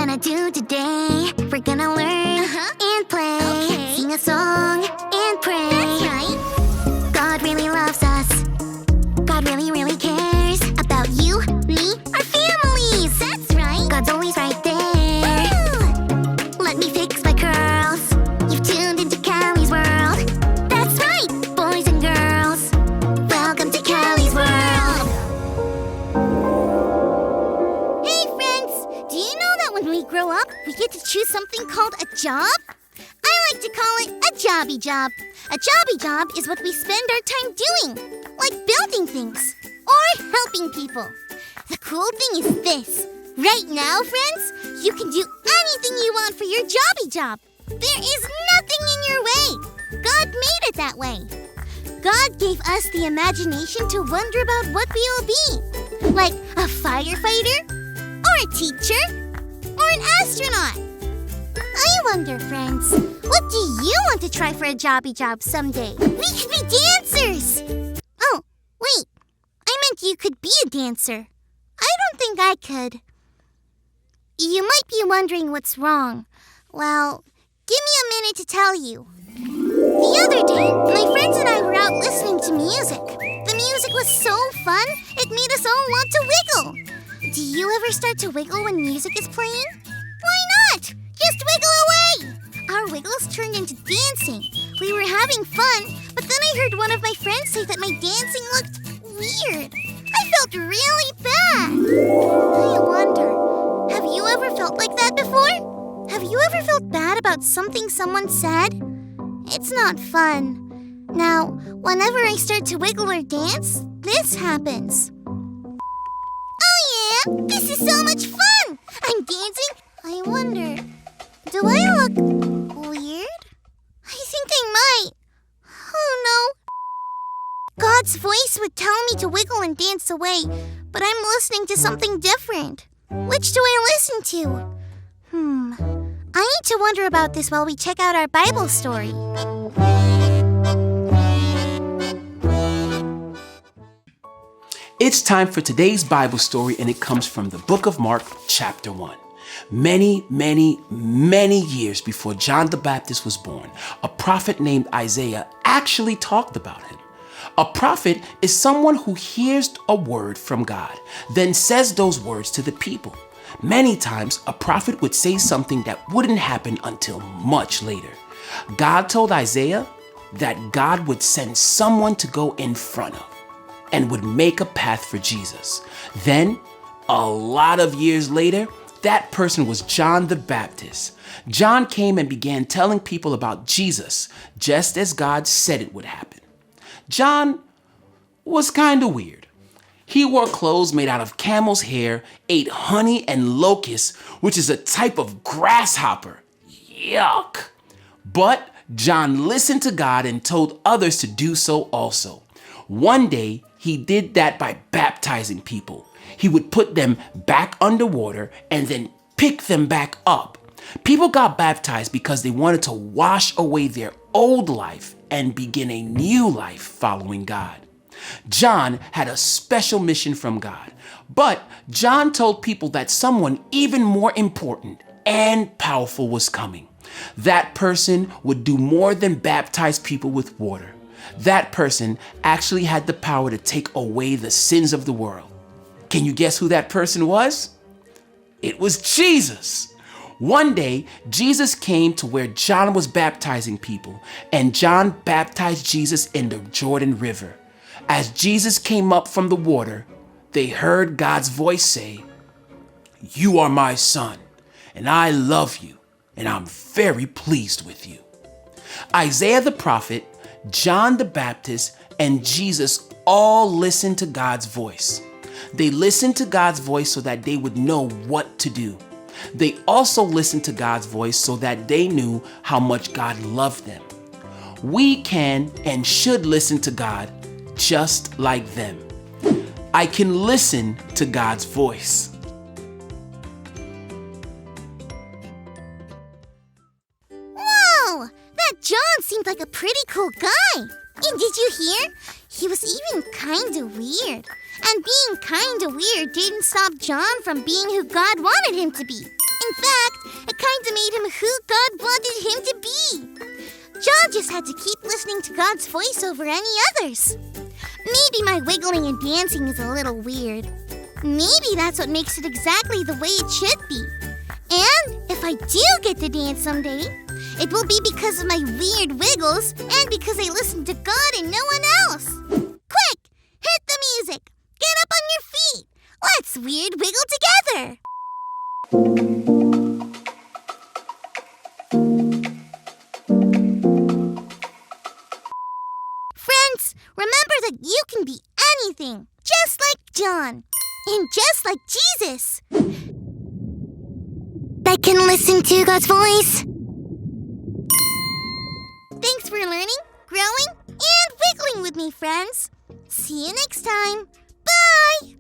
gonna do today? We're gonna learn and play, sing a song and pray. That's right. God really loves us. God really, really cares about you, me, our families. That's right. God's always right there. Ooh. Let me fix my curls. You've tuned into Callie's world. That's right, boys and girls. Welcome to Callie's world. Hey, friends! Do you know that when we grow up, we get to choose something called a job? I like to call it a jobby job. A jobby job is what we spend our time doing, like building things or helping people. The cool thing is this. Right now, friends, you can do anything you want for your jobby job. There is nothing in your way. God made it that way. God gave us the imagination to wonder about what we will be, like a firefighter, or a teacher, or an astronaut. I wonder, friends, what do you want to try for a jobby job someday? We could be dancers! Oh, wait, I meant you could be a dancer. I don't think I could. You might be wondering what's wrong. Well, give me a minute to tell you. The other day, my friends and I were out listening to music. The music was so fun, it made us all want to wiggle. Do you ever start to wiggle when music is playing? Why not? Just wiggle away! Our wiggles turned into dancing. We were having fun, but then I heard one of my friends say that my dancing looked weird. I felt really bad. I wonder, have you ever felt like that before? Have you ever felt bad about something someone said? It's not fun. Now, whenever I start to wiggle or dance, this happens. Oh yeah, this is so much fun! I'm dancing. I wonder, do I look weird? I think I might. Oh no. God's voice would tell me to wiggle and dance away, but I'm listening to something different. Which do I listen to? I need to wonder about this while we check out our Bible story. It's time for today's Bible story, and it comes from the book of Mark, chapter 1. Many, many, many years before John the Baptist was born, a prophet named Isaiah actually talked about him. A prophet is someone who hears a word from God, then says those words to the people. Many times, a prophet would say something that wouldn't happen until much later. God told Isaiah that God would send someone to go in front of and would make a path for Jesus. Then, a lot of years later, that person was John the Baptist. John came and began telling people about Jesus, just as God said it would happen. John was kind of weird. He wore clothes made out of camel's hair, ate honey and locusts, which is a type of grasshopper. Yuck! But John listened to God and told others to do so also. One day, he did that by baptizing people. He would put them back underwater and then pick them back up. People got baptized because they wanted to wash away their old life and begin a new life following God. John had a special mission from God, but John told people that someone even more important and powerful was coming. That person would do more than baptize people with water. That person actually had the power to take away the sins of the world. Can you guess who that person was? It was Jesus. One day, Jesus came to where John was baptizing people, and John baptized Jesus in the Jordan River. As Jesus came up from the water, they heard God's voice say, "You are my son, and I love you, and I'm very pleased with you." Isaiah the prophet, John the Baptist, and Jesus all listened to God's voice. They listened to God's voice so that they would know what to do. They also listened to God's voice so that they knew how much God loved them. We can and should listen to God just like them. I can listen to God's voice. Whoa! That John seemed like a pretty cool guy. And did you hear? He was even kinda weird. And being kinda weird didn't stop John from being who God wanted him to be. In fact, it kinda made him who God wanted him to be. John just had to keep listening to God's voice over any others. Maybe my wiggling and dancing is a little weird. Maybe that's what makes it exactly the way it should be. And if I do get to dance someday, it will be because of my weird wiggles and because I listen to God and no one else. Quick, hit the music. Get up on your feet. Let's weird wiggle together. Friends, remember that you can be anything, just like John, and just like Jesus. That can listen to God's voice. Thanks for learning, growing, and wiggling with me, friends. See you next time. Bye!